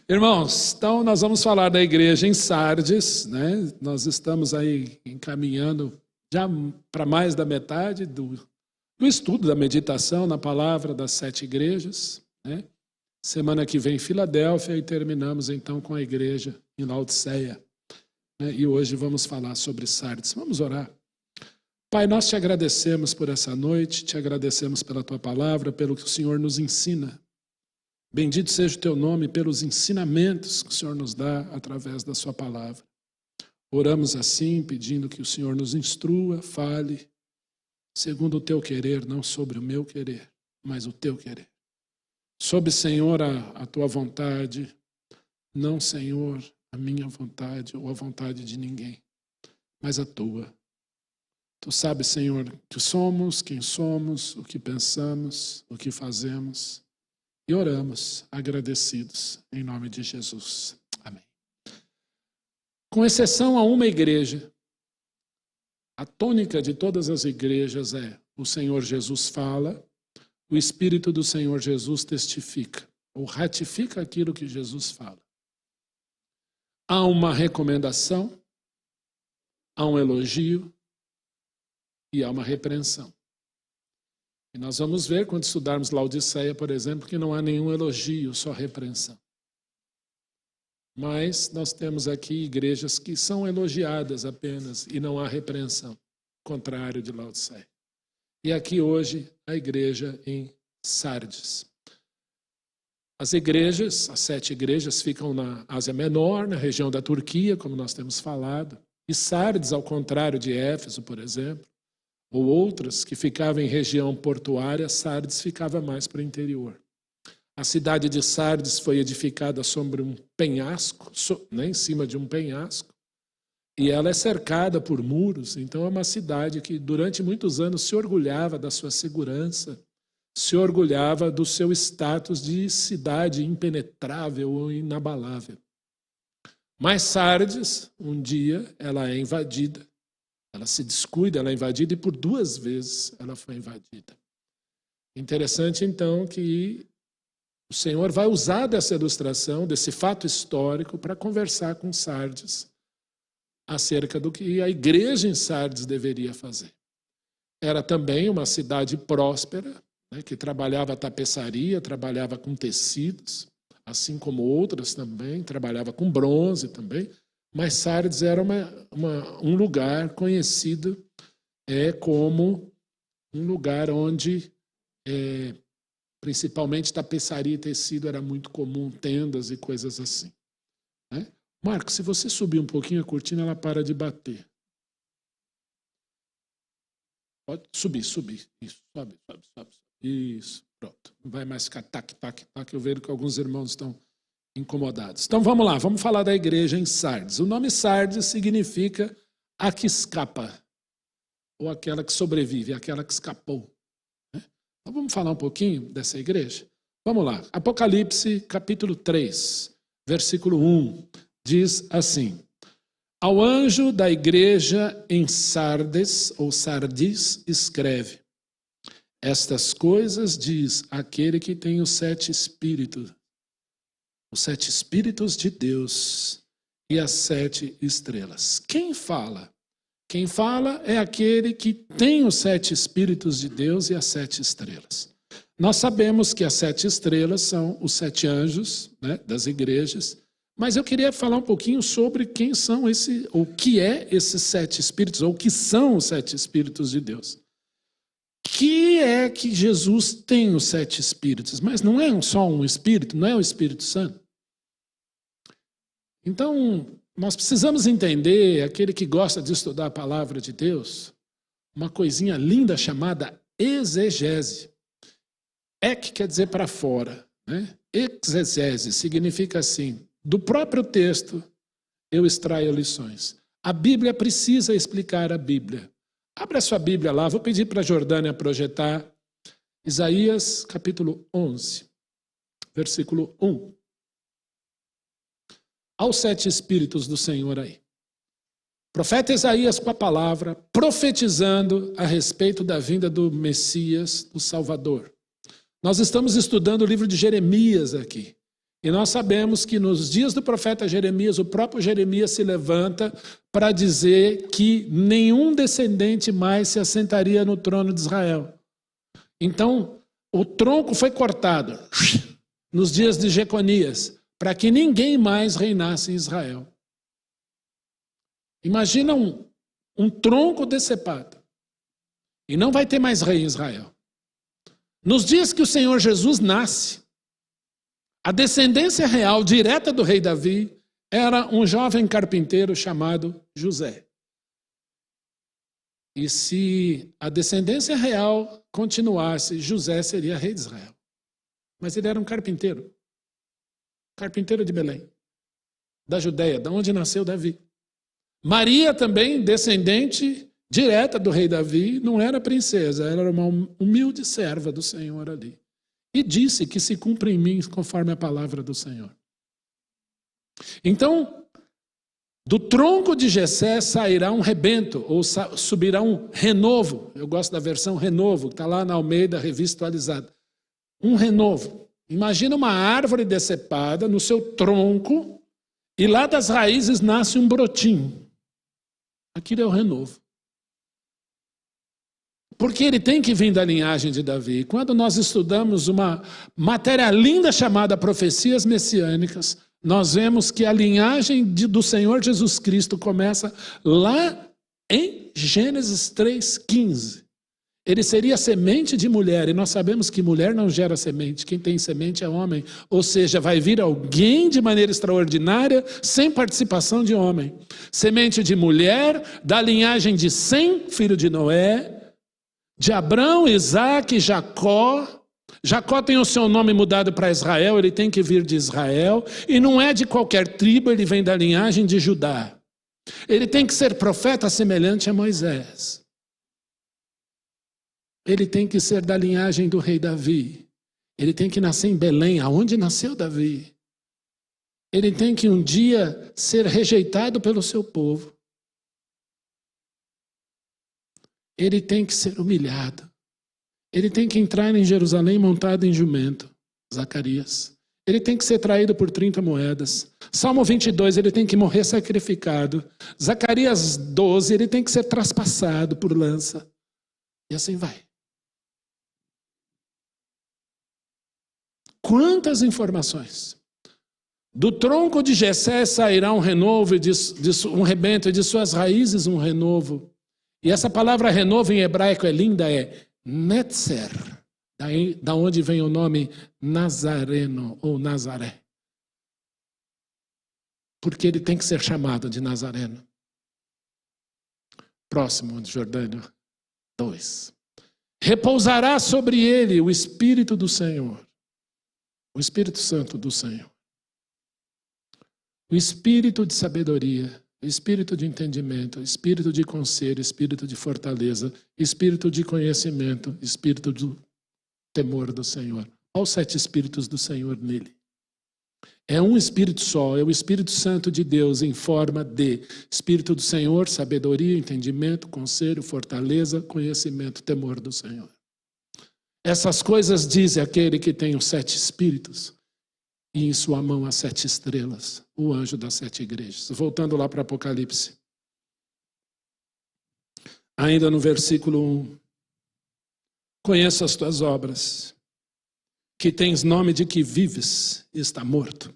Irmãos, então nós vamos falar da igreja em Sardes, né? Nós estamos aí encaminhando já para mais da metade do estudo da meditação na palavra das 7 igrejas, né? Semana que vem Filadélfia e terminamos então com a igreja em Laodiceia, né? E hoje vamos falar sobre Sardes. Vamos orar. Pai, nós te agradecemos por essa noite, te agradecemos pela tua palavra, pelo que o Senhor nos ensina. Bendito seja o teu nome pelos ensinamentos que o Senhor nos dá através da sua palavra. Oramos assim, pedindo que o Senhor nos instrua, fale, segundo o teu querer, não sobre o meu querer, mas o teu querer. Sob, Senhor, a tua vontade, não, Senhor, a minha vontade ou a vontade de ninguém, mas a tua. Tu sabes, Senhor, que somos, quem somos, o que pensamos, o que fazemos. E oramos agradecidos em nome de Jesus. Amém. Com exceção a uma igreja, a tônica de todas as igrejas é: o Senhor Jesus fala, o Espírito do Senhor Jesus testifica, ou ratifica aquilo que Jesus fala. Há uma recomendação, há um elogio e há uma repreensão. E nós vamos ver, quando estudarmos Laodiceia, por exemplo, que não há nenhum elogio, só repreensão. Mas nós temos aqui igrejas que são elogiadas apenas e não há repreensão, contrário de Laodiceia. E aqui hoje a igreja em Sardes. As igrejas, as 7 igrejas, ficam na Ásia Menor, na região da Turquia, como nós temos falado. E Sardes, ao contrário de Éfeso, por exemplo, ou outras que ficavam em região portuária, Sardes ficava mais para o interior. A cidade de Sardes foi edificada sobre um penhasco, em cima de um penhasco, e ela é cercada por muros, então é uma cidade que durante muitos anos se orgulhava da sua segurança, se orgulhava do seu status de cidade impenetrável ou inabalável. Mas Sardes, um dia, ela é invadida. Ela se descuida, ela é invadida e por 2 vezes ela foi invadida. Interessante, então, que o Senhor vai usar dessa ilustração, desse fato histórico, para conversar com Sardes acerca do que a igreja em Sardes deveria fazer. Era também uma cidade próspera, né, que trabalhava tapeçaria, trabalhava com tecidos, assim como outras também, trabalhava com bronze também. Mas Sardes era um lugar conhecido como um lugar onde, principalmente, tapeçaria e tecido era muito comum, tendas e coisas assim. Né? Marcos, se você subir um pouquinho a cortina, ela para de bater. Pode subir. Isso, sobe. Isso, pronto. Não vai mais ficar tac. Eu vejo que alguns irmãos estão incomodados. Então vamos lá, vamos falar da igreja em Sardes. O nome Sardes significa a que escapa, ou aquela que sobrevive, aquela que escapou. Então vamos falar um pouquinho dessa igreja? Vamos lá, Apocalipse capítulo 3, versículo 1, diz assim: ao anjo da igreja em Sardes, ou Sardis, escreve: estas coisas diz aquele que tem os 7 espíritos, os 7 espíritos de Deus e as 7 estrelas. Quem fala? Quem fala é aquele que tem os 7 espíritos de Deus e as 7 estrelas. Nós sabemos que as 7 estrelas são os 7 anjos, né, das igrejas, mas eu queria falar um pouquinho sobre quem são ou que é esses 7 espíritos, ou que são os 7 espíritos de Deus. Que é que Jesus tem os 7 espíritos, mas não é só um espírito, não é o Espírito Santo. Então, nós precisamos entender, aquele que gosta de estudar a palavra de Deus, uma coisinha linda chamada exegese. Ek quer dizer para fora, né? Exegese significa assim: do próprio texto eu extraio lições. A Bíblia precisa explicar a Bíblia. Abra sua Bíblia lá, vou pedir para a Jordânia projetar Isaías capítulo 11, versículo 1. Aos 7 espíritos do Senhor aí. Profeta Isaías com a palavra, profetizando a respeito da vinda do Messias, do Salvador. Nós estamos estudando o livro de Jeremias aqui. E nós sabemos que nos dias do profeta Jeremias, o próprio Jeremias se levanta para dizer que nenhum descendente mais se assentaria no trono de Israel. Então, o tronco foi cortado nos dias de Jeconias, para que ninguém mais reinasse em Israel. Imagina um tronco decepado. E não vai ter mais rei em Israel. Nos dias que o Senhor Jesus nasce, a descendência real direta do rei Davi era um jovem carpinteiro chamado José. E se a descendência real continuasse, José seria rei de Israel. Mas ele era um carpinteiro. Carpinteiro de Belém, da Judéia, de onde nasceu Davi. Maria também, descendente direta do rei Davi, não era princesa, ela era uma humilde serva do Senhor ali. E disse que se cumpra em mim conforme a palavra do Senhor. Então, do tronco de Jessé sairá um rebento, ou subirá um renovo. Eu gosto da versão renovo, que está lá na Almeida, revista atualizada. Um renovo. Imagina uma árvore decepada no seu tronco, e lá das raízes nasce um brotinho. Aquilo é o renovo. Porque ele tem que vir da linhagem de Davi. Quando nós estudamos uma matéria linda chamada Profecias Messiânicas, nós vemos que a linhagem do Senhor Jesus Cristo começa lá em Gênesis 3,15. Ele seria semente de mulher, e nós sabemos que mulher não gera semente, quem tem semente é homem. Ou seja, vai vir alguém de maneira extraordinária, sem participação de homem. Semente de mulher, da linhagem de Sem, filho de Noé, de Abrão, Isaac, Jacó. Jacó tem o seu nome mudado para Israel, ele tem que vir de Israel, e não é de qualquer tribo, ele vem da linhagem de Judá. Ele tem que ser profeta semelhante a Moisés. Ele tem que ser da linhagem do rei Davi. Ele tem que nascer em Belém, aonde nasceu Davi. Ele tem que um dia ser rejeitado pelo seu povo. Ele tem que ser humilhado. Ele tem que entrar em Jerusalém montado em jumento, Zacarias. Ele tem que ser traído por 30 moedas. Salmo 22, ele tem que morrer sacrificado. Zacarias 12, ele tem que ser traspassado por lança. E assim vai. Quantas informações! Do tronco de Jessé sairá um renovo, um rebento, e de suas raízes um renovo. E essa palavra renovo em hebraico é linda, é netzer, da onde vem o nome Nazareno ou Nazaré. Porque ele tem que ser chamado de Nazareno. Próximo de Jordânia 2. Repousará sobre ele o Espírito do Senhor. O Espírito Santo do Senhor. O Espírito de sabedoria, o Espírito de entendimento, o Espírito de conselho, o Espírito de fortaleza, o Espírito de conhecimento, o Espírito do temor do Senhor. Olha os 7 Espíritos do Senhor nele. É um Espírito só, é o Espírito Santo de Deus em forma de Espírito do Senhor, sabedoria, entendimento, conselho, fortaleza, conhecimento, temor do Senhor. Essas coisas diz aquele que tem os 7 Espíritos e em sua mão as 7 estrelas, o anjo das 7 igrejas. Voltando lá para Apocalipse. Ainda no versículo 1. Conheço as tuas obras, que tens nome de que vives e está morto.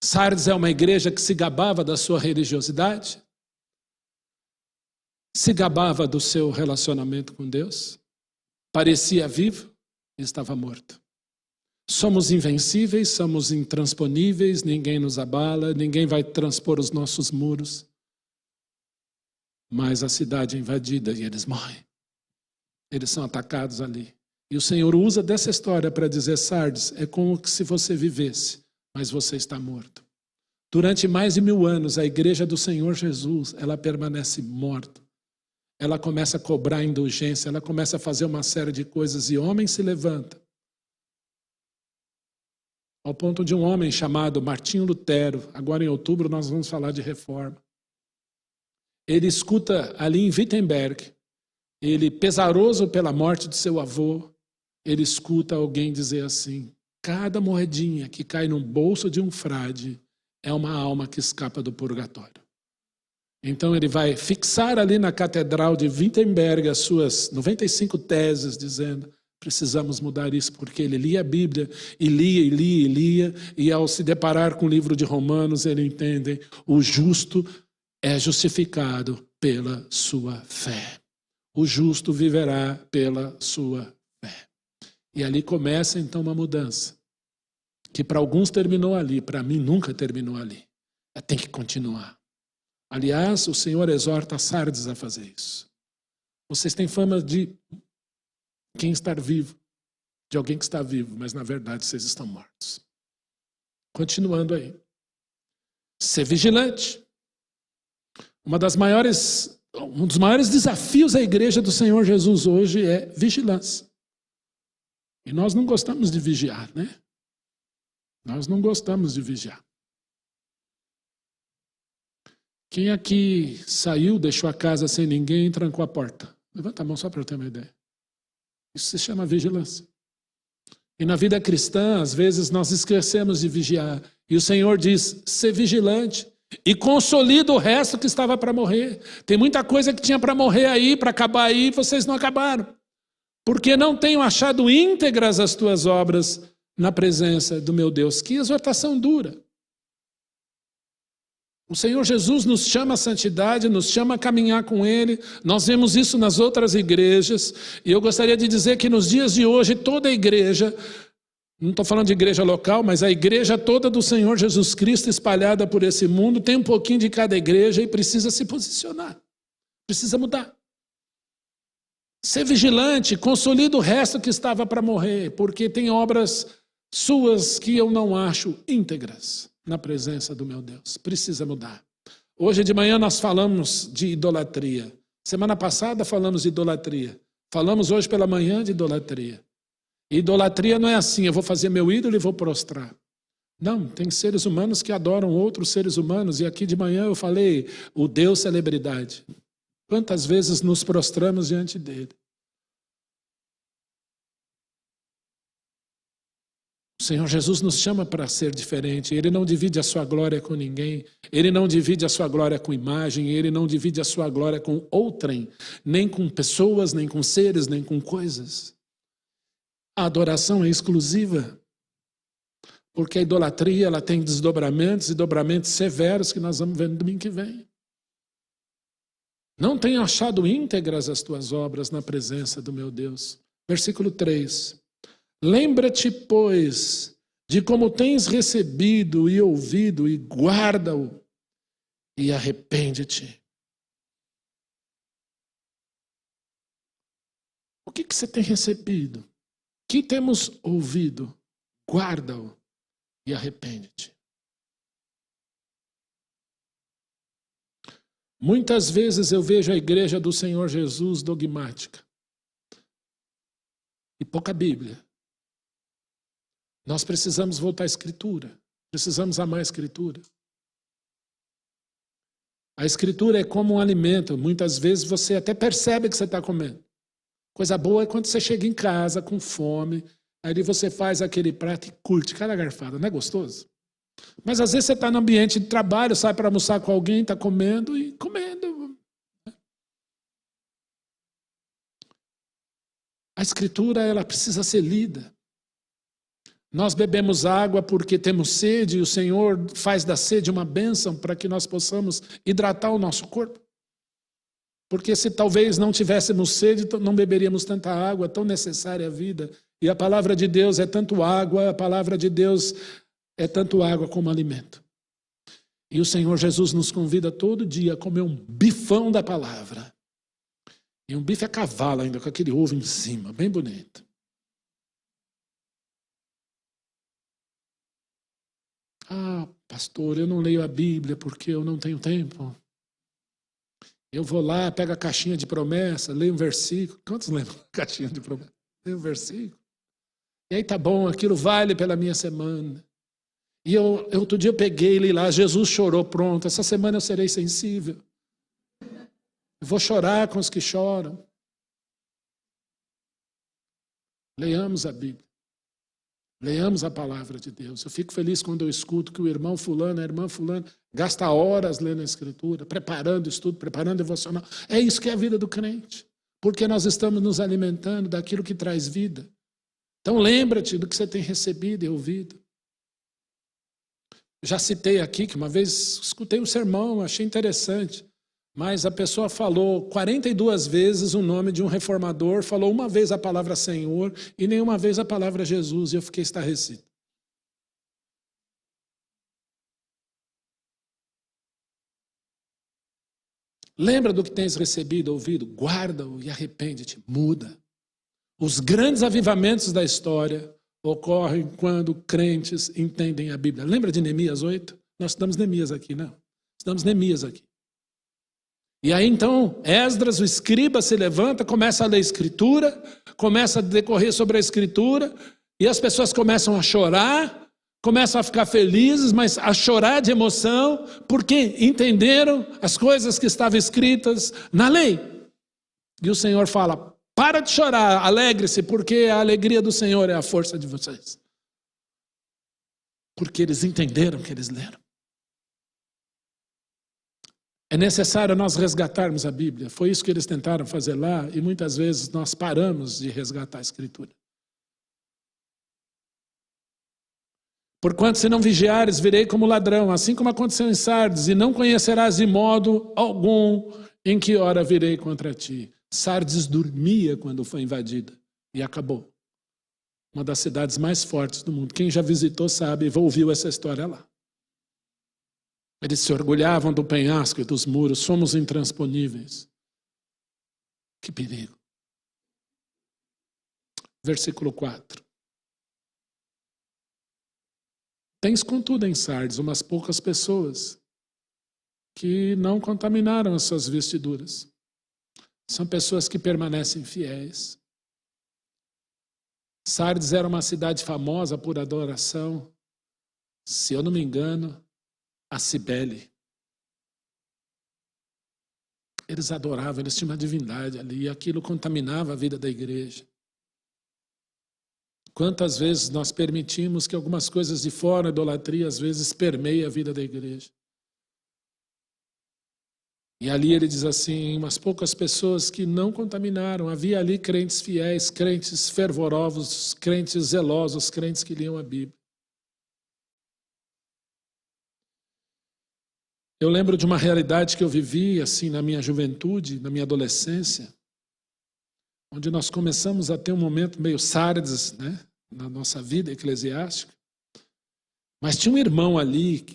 Sardes é uma igreja que se gabava da sua religiosidade, se gabava do seu relacionamento com Deus, parecia vivo e estava morto. Somos invencíveis, somos intransponíveis, ninguém nos abala, ninguém vai transpor os nossos muros. Mas a cidade é invadida e eles morrem. Eles são atacados ali. E o Senhor usa dessa história para dizer, Sardes, é como se você vivesse, mas você está morto. Durante mais de 1000 anos, a igreja do Senhor Jesus, ela permanece morta. Ela começa a cobrar indulgência, ela começa a fazer uma série de coisas e homem se levanta. Ao ponto de um homem chamado Martinho Lutero, agora em outubro nós vamos falar de reforma. Ele escuta ali em Wittenberg, ele pesaroso pela morte de seu avô, ele escuta alguém dizer assim, Cada moedinha que cai no bolso de um frade é uma alma que escapa do purgatório. Então ele vai fixar ali na Catedral de Wittenberg as suas 95 teses, dizendo: precisamos mudar isso, porque ele lia a Bíblia, e lia, e ao se deparar com o livro de Romanos, ele entende: o justo é justificado pela sua fé. O justo viverá pela sua fé. E ali começa então uma mudança, que para alguns terminou ali, para mim nunca terminou ali. Tem que continuar. Aliás, o Senhor exorta Sardes a fazer isso. Vocês têm fama de quem está vivo, de alguém que está vivo, mas na verdade vocês estão mortos. Continuando aí. Ser vigilante. Um dos maiores desafios à igreja do Senhor Jesus hoje é vigilância. E nós não gostamos de vigiar, né? Nós não gostamos de vigiar. Quem aqui saiu, deixou a casa sem ninguém e trancou a porta? Levanta a mão só para eu ter uma ideia. Isso se chama vigilância. E na vida cristã, às vezes, nós esquecemos de vigiar. E o Senhor diz: ser vigilante e consolida o resto que estava para morrer. Tem muita coisa que tinha para morrer aí, para acabar aí, e vocês não acabaram. Porque não tenho achado íntegras as tuas obras na presença do meu Deus. Que exortação dura. O Senhor Jesus nos chama à santidade, nos chama a caminhar com Ele. Nós vemos isso nas outras igrejas. E eu gostaria de dizer que nos dias de hoje, toda a igreja, não estou falando de igreja local, mas a igreja toda do Senhor Jesus Cristo espalhada por esse mundo, tem um pouquinho de cada igreja e precisa se posicionar. Precisa mudar. Ser vigilante, consolida o resto que estava para morrer, porque tem obras suas que eu não acho íntegras na presença do meu Deus. Precisa mudar. Hoje de manhã nós falamos de idolatria. Semana passada falamos de idolatria. Falamos hoje pela manhã de idolatria. Idolatria não é assim: eu vou fazer meu ídolo e vou prostrar. Não, tem seres humanos que adoram outros seres humanos. E aqui de manhã eu falei o Deus celebridade. Quantas vezes nos prostramos diante dele? O Senhor Jesus nos chama para ser diferente. Ele não divide a sua glória com ninguém. Ele não divide a sua glória com imagem. Ele não divide a sua glória com outrem. Nem com pessoas, nem com seres, nem com coisas. A adoração é exclusiva. Porque a idolatria ela tem desdobramentos e dobramentos severos que nós vamos ver no domingo que vem. Não tenho achado íntegras as tuas obras na presença do meu Deus. Versículo 3. Lembra-te, pois, de como tens recebido e ouvido, e guarda-o, e arrepende-te. O que você tem recebido? O que temos ouvido? Guarda-o e arrepende-te. Muitas vezes eu vejo a igreja do Senhor Jesus dogmática e pouca Bíblia. Nós precisamos voltar à Escritura. Precisamos amar a Escritura. A Escritura é como um alimento. Muitas vezes você até percebe que você está comendo. Coisa boa é quando você chega em casa com fome, aí você faz aquele prato e curte cada garfada. Não é gostoso? Mas às vezes você está no ambiente de trabalho, sai para almoçar com alguém, está comendo e comendo. A Escritura ela precisa ser lida. Nós bebemos água porque temos sede e o Senhor faz da sede uma bênção para que nós possamos hidratar o nosso corpo. Porque se talvez não tivéssemos sede, não beberíamos tanta água tão necessária à vida. E a palavra de Deus é tanto água, a palavra de Deus é tanto água como alimento. E o Senhor Jesus nos convida todo dia a comer um bifão da palavra. E um bife a cavalo ainda, com aquele ovo em cima, bem bonito. Ah, pastor, eu não leio a Bíblia porque eu não tenho tempo. Eu vou lá, pego a caixinha de promessa, leio um versículo. Quantos lembram da caixinha de promessa? Leio um versículo. E aí tá bom, aquilo vale pela minha semana. E outro dia eu peguei e li lá, Jesus chorou, pronto. Essa semana eu serei sensível. Eu vou chorar com os que choram. Leiamos a Bíblia. Leamos a palavra de Deus. Eu fico feliz quando eu escuto que o irmão fulano, a irmã fulano, gasta horas lendo a Escritura, preparando estudo, preparando devocional. É isso que é a vida do crente. Porque nós estamos nos alimentando daquilo que traz vida. Então lembra-te do que você tem recebido e ouvido. Já citei aqui que uma vez escutei um sermão, achei interessante. Mas a pessoa falou 42 vezes o nome de um reformador, falou uma vez a palavra Senhor e nenhuma vez a palavra Jesus, e eu fiquei estarrecido. Lembra do que tens recebido, ouvido? Guarda-o e arrepende-te, muda. Os grandes avivamentos da história ocorrem quando crentes entendem a Bíblia. Lembra de Neemias 8? Nós estudamos Neemias aqui, não? Estudamos Neemias aqui. E aí então Esdras, o escriba, se levanta, começa a ler a Escritura, começa a decorrer sobre a Escritura, e as pessoas começam a chorar, começam a ficar felizes, mas a chorar de emoção, porque entenderam as coisas que estavam escritas na lei. E o Senhor fala, para de chorar, alegre-se, porque a alegria do Senhor é a força de vocês. Porque eles entenderam o que eles leram. É necessário nós resgatarmos a Bíblia. Foi isso que eles tentaram fazer lá e muitas vezes nós paramos de resgatar a Escritura. Porquanto se não vigiares, virei como ladrão, assim como aconteceu em Sardes, e não conhecerás de modo algum em que hora virei contra ti. Sardes dormia quando foi invadida e acabou. Uma das cidades mais fortes do mundo. Quem já visitou sabe e ouviu essa história lá. Eles se orgulhavam do penhasco e dos muros. Somos intransponíveis. Que perigo. Versículo 4. Tens, contudo, em Sardes umas poucas pessoas que não contaminaram as suas vestiduras. São pessoas que permanecem fiéis. Sardes era uma cidade famosa por adoração. Se eu não me engano, a Cibele. Eles adoravam, eles tinham uma divindade ali, e aquilo contaminava a vida da igreja. Quantas vezes nós permitimos que algumas coisas de fora, a idolatria, às vezes permeiem a vida da igreja. E ali ele diz assim, umas poucas pessoas que não contaminaram. Havia ali crentes fiéis, crentes fervorosos, crentes zelosos, crentes que liam a Bíblia. Eu lembro de uma realidade que eu vivi assim na minha juventude, na minha adolescência, onde nós começamos a ter um momento meio Sardes, né, na nossa vida eclesiástica. Mas tinha um irmão ali,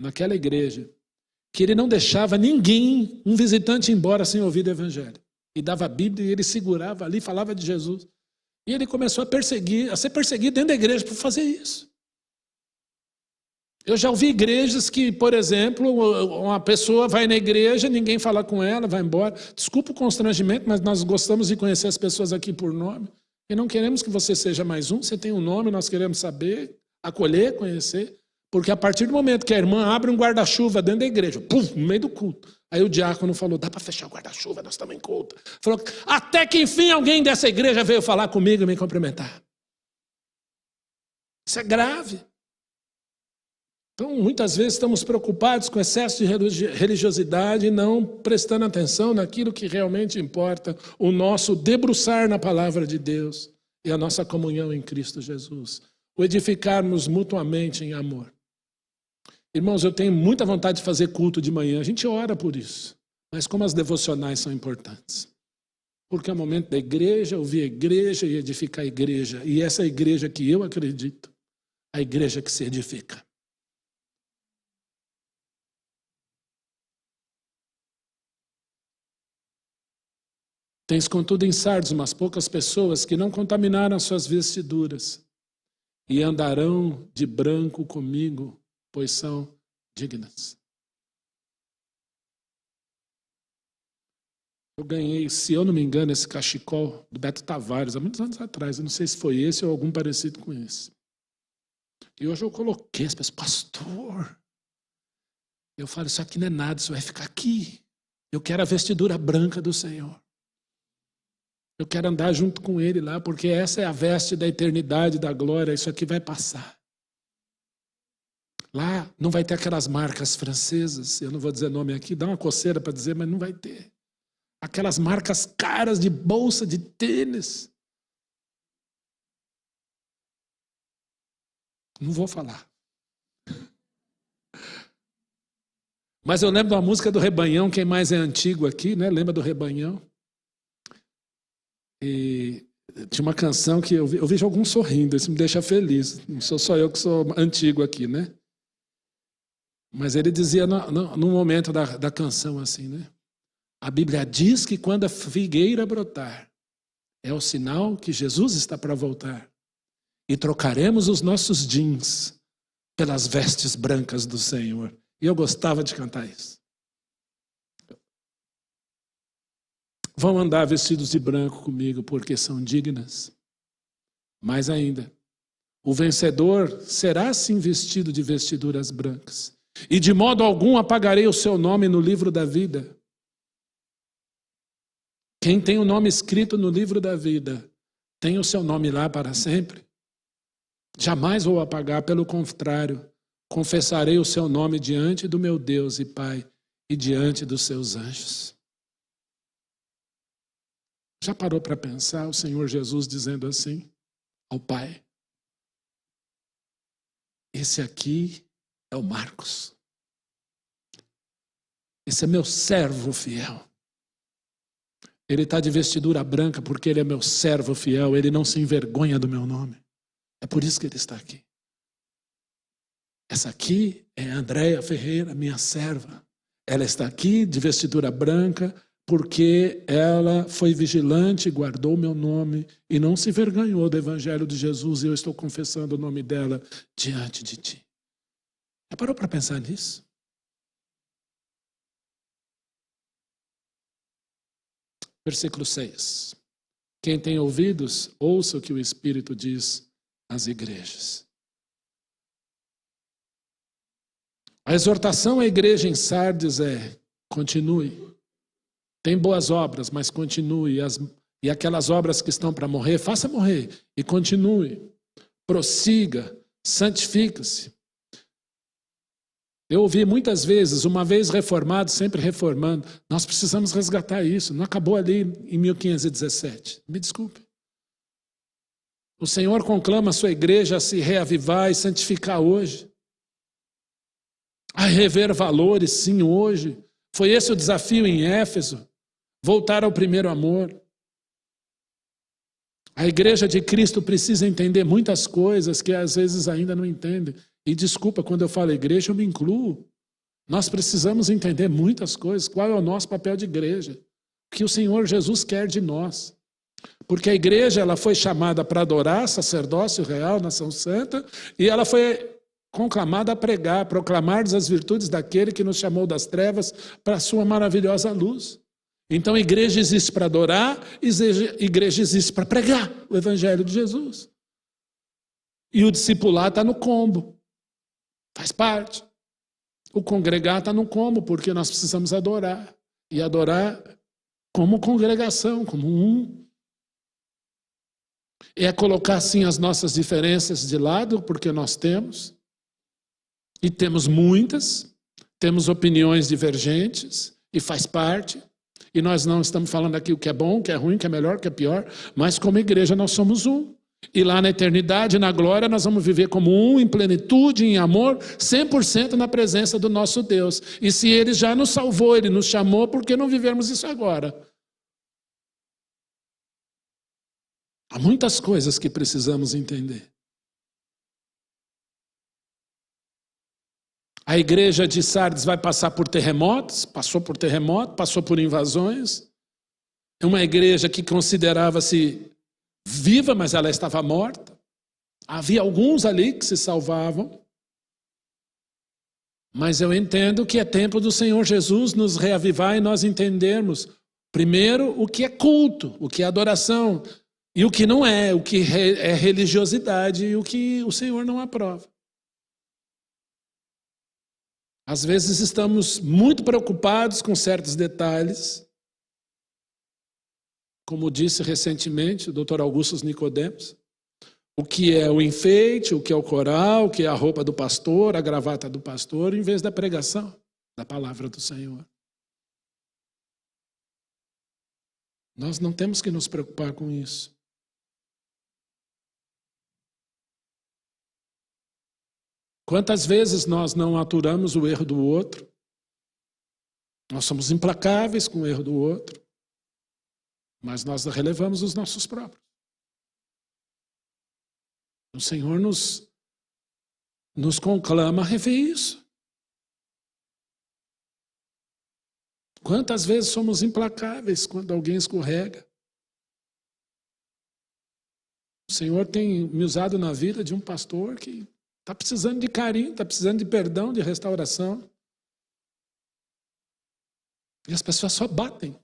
naquela igreja, que ele não deixava ninguém, um visitante, ir embora sem ouvir o evangelho. E dava a Bíblia e ele segurava ali, falava de Jesus. E ele começou a ser perseguido dentro da igreja por fazer isso. Eu já ouvi igrejas que, por exemplo, uma pessoa vai na igreja, ninguém fala com ela, vai embora. Desculpa o constrangimento, mas nós gostamos de conhecer as pessoas aqui por nome. E não queremos que você seja mais um, você tem um nome, nós queremos saber, acolher, conhecer. Porque a partir do momento que a irmã abre um guarda-chuva dentro da igreja, no meio do culto, aí o diácono falou, dá para fechar o guarda-chuva, nós estamos em culto. Falou, até que enfim alguém dessa igreja veio falar comigo e me cumprimentar. Isso é grave. Então, muitas vezes estamos preocupados com excesso de religiosidade e não prestando atenção naquilo que realmente importa, o nosso debruçar na palavra de Deus e a nossa comunhão em Cristo Jesus, o edificarmos mutuamente em amor. Irmãos, eu tenho muita vontade de fazer culto de manhã, a gente ora por isso, mas como as devocionais são importantes. Porque é o momento da igreja, ouvir a igreja e edificar a igreja, e essa é a igreja que eu acredito, a igreja que se edifica. Tens, contudo, em Sardes umas poucas pessoas que não contaminaram as suas vestiduras e andarão de branco comigo, pois são dignas. Eu ganhei, se eu não me engano, esse cachecol do Beto Tavares, há muitos anos atrás. Eu não sei se foi esse ou algum parecido com esse. E hoje eu coloquei as pessoas, pastor. Eu falo, isso aqui não é nada, isso vai ficar aqui. Eu quero a vestidura branca do Senhor. Eu quero andar junto com Ele lá, porque essa é a veste da eternidade, da glória. Isso aqui vai passar. Lá não vai ter aquelas marcas francesas, eu não vou dizer nome aqui, dá uma coceira para dizer, mas não vai ter. Aquelas marcas caras de bolsa, de tênis. Não vou falar. Mas eu lembro de uma música do Rebanhão, quem mais é antigo aqui, né? Lembra do Rebanhão? E tinha uma canção que eu vejo alguns sorrindo, isso me deixa feliz. Não sou só eu que sou antigo aqui, né? Mas ele dizia no momento da canção assim, né? A Bíblia diz que quando a figueira brotar, é o sinal que Jesus está para voltar. E trocaremos os nossos jeans pelas vestes brancas do Senhor. E eu gostava de cantar isso. Vão andar vestidos de branco comigo, porque são dignas. Mais ainda, o vencedor será sim vestido de vestiduras brancas. E de modo algum apagarei o seu nome no livro da vida. Quem tem o nome escrito no livro da vida, tem o seu nome lá para sempre. Jamais vou apagar, pelo contrário, confessarei o seu nome diante do meu Deus e Pai e diante dos seus anjos. Já parou para pensar o Senhor Jesus dizendo assim ao Pai? Esse aqui é o Marcos. Esse é meu servo fiel. Ele está de vestidura branca porque ele é meu servo fiel. Ele não se envergonha do meu nome. É por isso que ele está aqui. Essa aqui é a Andréia Ferreira, minha serva. Ela está aqui de vestidura branca porque ela foi vigilante, guardou o meu nome e não se envergonhou do Evangelho de Jesus, e eu estou confessando o nome dela diante de ti. Já parou para pensar nisso? Versículo 6. Quem tem ouvidos, ouça o que o Espírito diz às igrejas. A exortação à igreja em Sardes é: continue. Tem boas obras, mas continue. E aquelas obras que estão para morrer, faça morrer e continue. Prossiga, santifique-se. Eu ouvi muitas vezes, uma vez reformado, sempre reformando. Nós precisamos resgatar isso. Não acabou ali em 1517. Me desculpe. O Senhor conclama a sua igreja a se reavivar e santificar hoje. A rever valores, sim, hoje. Foi esse o desafio em Éfeso. Voltar ao primeiro amor. A igreja de Cristo precisa entender muitas coisas que às vezes ainda não entende. E desculpa, quando eu falo igreja, eu me incluo. Nós precisamos entender muitas coisas. Qual é o nosso papel de igreja? O que o Senhor Jesus quer de nós. Porque a igreja ela foi chamada para adorar, sacerdócio real, nação santa, e ela foi conclamada a pregar, proclamar as virtudes daquele que nos chamou das trevas para a sua maravilhosa luz. Então a igreja existe para adorar, a igreja existe para pregar o Evangelho de Jesus. E o discipular está no combo, faz parte. O congregar está no combo, porque nós precisamos adorar. E adorar como congregação, como um. É colocar, sim, as nossas diferenças de lado, porque nós temos. E temos muitas, temos opiniões divergentes, e faz parte. E nós não estamos falando aqui o que é bom, o que é ruim, o que é melhor, o que é pior, mas como igreja nós somos um. E lá na eternidade, na glória, nós vamos viver como um, em plenitude, em amor, 100% na presença do nosso Deus. E se Ele já nos salvou, Ele nos chamou, por que não vivermos isso agora? Há muitas coisas que precisamos entender. A igreja de Sardes vai passar por terremotos, passou por terremoto, passou por invasões. É uma igreja que considerava-se viva, mas ela estava morta. Havia alguns ali que se salvavam. Mas eu entendo que é tempo do Senhor Jesus nos reavivar e nós entendermos, primeiro, o que é culto, o que é adoração, e o que não é, o que é religiosidade e o que o Senhor não aprova. Às vezes estamos muito preocupados com certos detalhes como disse recentemente o Dr. Augusto Nicodemos, o que é o enfeite, o que é o coral, o que é a roupa do pastor, a gravata do pastor, em vez da pregação da palavra do Senhor. Nós não temos que nos preocupar com isso. Quantas vezes nós não aturamos o erro do outro? Nós somos implacáveis com o erro do outro, mas nós relevamos os nossos próprios. O Senhor nos conclama a rever isso. Quantas vezes somos implacáveis quando alguém escorrega? O Senhor tem me usado na vida de um pastor que está precisando de carinho, está precisando de perdão, de restauração. E as pessoas só batem.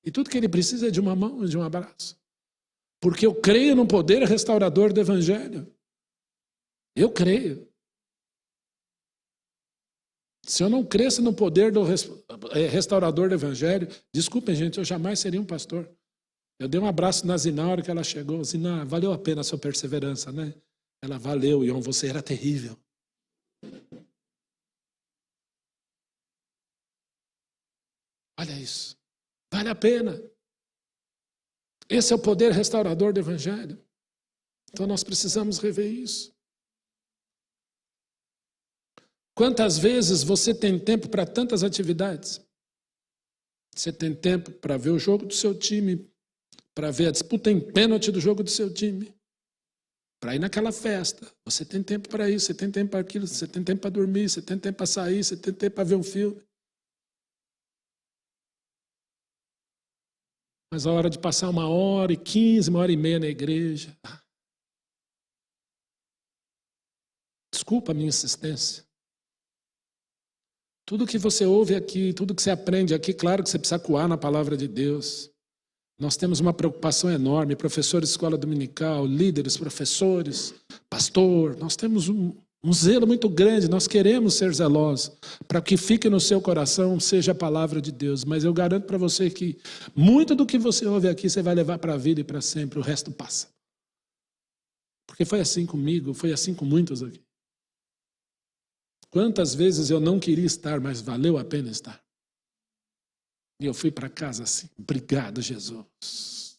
E tudo que ele precisa é de uma mão e de um abraço. Porque eu creio no poder restaurador do Evangelho. Eu creio. Se eu não cresce no poder do restaurador do Evangelho, desculpem, gente, eu jamais seria um pastor. Eu dei um abraço na Zina na hora que ela chegou. Zina, valeu a pena a sua perseverança, né? Ela, valeu, Ion, você era terrível. Olha isso. Vale a pena. Esse é o poder restaurador do Evangelho. Então nós precisamos rever isso. Quantas vezes você tem tempo para tantas atividades? Você tem tempo para ver o jogo do seu time, para ver a disputa em pênalti do jogo do seu time, para ir naquela festa. Você tem tempo para isso, você tem tempo para aquilo, você tem tempo para dormir, você tem tempo para sair, você tem tempo para ver um filme. Mas a hora de passar 1h15, 1h30 na igreja. Desculpa a minha insistência. Tudo que você ouve aqui, tudo que você aprende aqui, claro que você precisa coar na palavra de Deus. Nós temos uma preocupação enorme, professores de escola dominical, líderes, professores, pastor, nós temos um zelo muito grande, nós queremos ser zelosos, para que fique no seu coração seja a palavra de Deus, mas eu garanto para você que muito do que você ouve aqui você vai levar para a vida e para sempre, o resto passa. Porque foi assim comigo, foi assim com muitos aqui. Quantas vezes eu não queria estar, mas valeu a pena estar. E eu fui para casa assim, obrigado, Jesus,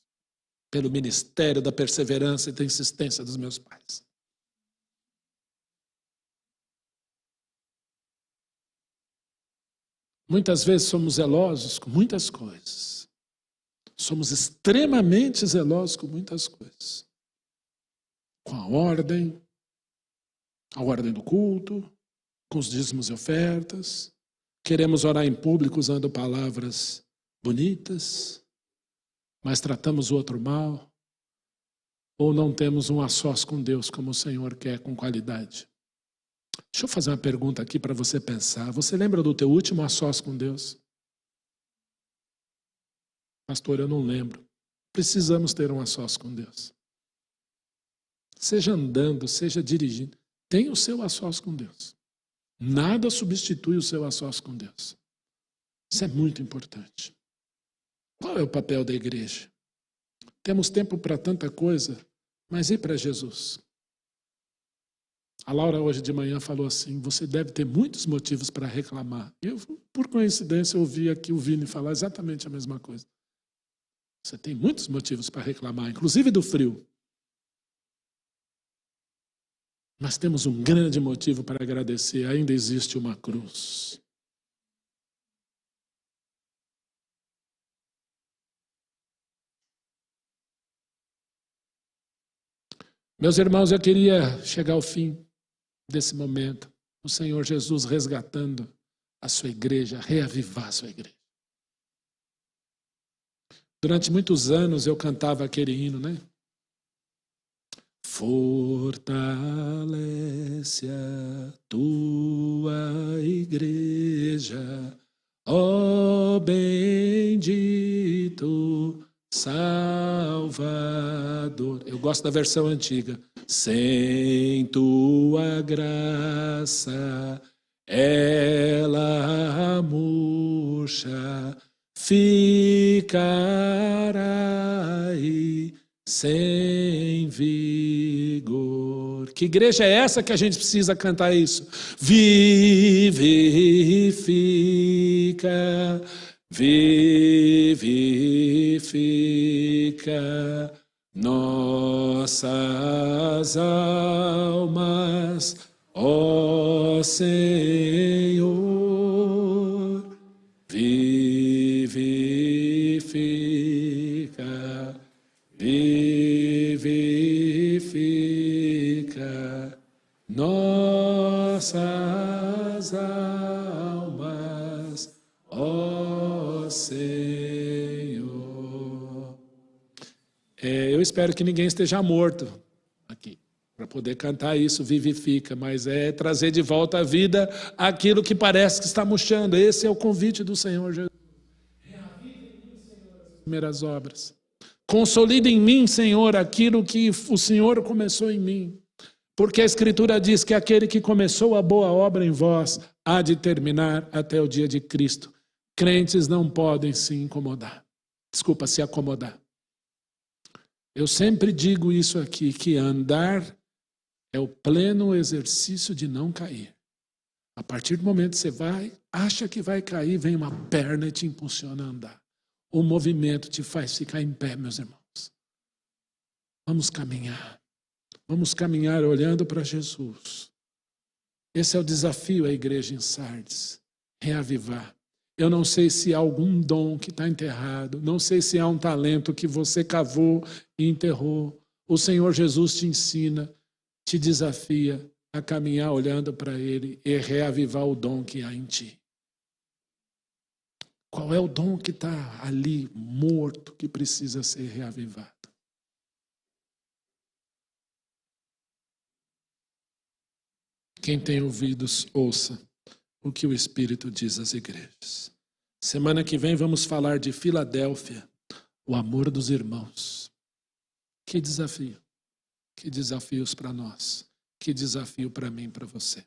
pelo ministério da perseverança e da insistência dos meus pais. Muitas vezes somos zelosos com muitas coisas. Somos extremamente zelosos com muitas coisas. Com a ordem do culto, com os dízimos e ofertas. Queremos orar em público usando palavras bonitas, mas tratamos o outro mal. Ou não temos um a sós com Deus como o Senhor quer, com qualidade. Deixa eu fazer uma pergunta aqui para você pensar. Você lembra do teu último a sós com Deus? Pastor, eu não lembro. Precisamos ter um a sós com Deus. Seja andando, seja dirigindo. Tenha o seu a sós com Deus. Nada substitui o seu a sós com Deus. Isso é muito importante. Qual é o papel da igreja? Temos tempo para tanta coisa, mas e para Jesus? A Laura hoje de manhã falou assim, você deve ter muitos motivos para reclamar. Eu, por coincidência, ouvi aqui o Vini falar exatamente a mesma coisa. Você tem muitos motivos para reclamar, inclusive do frio. Mas temos um grande motivo para agradecer, ainda existe uma cruz. Meus irmãos, eu queria chegar ao fim desse momento, o Senhor Jesus resgatando a sua igreja, reavivar a sua igreja. Durante muitos anos eu cantava aquele hino, né? Fortalece a tua igreja, ó bendito Salvador. Eu gosto da versão antiga. Sem tua graça, ela murcha, ficará sem vigor. Que igreja é essa que a gente precisa cantar isso? Vivifica, vivifica nossas almas, ó Senhor. Vivifica, vivifica nossas almas, ó Senhor. Eu espero que ninguém esteja morto aqui para poder cantar isso, vivifica, mas é trazer de volta à vida aquilo que parece que está murchando. Esse é o convite do Senhor Jesus. Primeiras obras. Consolida em mim, Senhor, aquilo que o Senhor começou em mim. Porque a Escritura diz que aquele que começou a boa obra em vós há de terminar até o dia de Cristo. Crentes não podem se acomodar. Eu sempre digo isso aqui, que andar é o pleno exercício de não cair. A partir do momento que você acha que vai cair, vem uma perna e te impulsiona a andar. O movimento te faz ficar em pé, meus irmãos. Vamos caminhar. Vamos caminhar olhando para Jesus. Esse é o desafio à igreja em Sardes. Reavivar. Eu não sei se há algum dom que está enterrado. Não sei se há um talento que você cavou e enterrou. O Senhor Jesus te ensina, te desafia a caminhar olhando para Ele e reavivar o dom que há em ti. Qual é o dom que está ali, morto, que precisa ser reavivado? Quem tem ouvidos, ouça o que o Espírito diz às igrejas. Semana que vem vamos falar de Filadélfia, o amor dos irmãos. Que desafio. Que desafios para nós. Que desafio para mim e para você.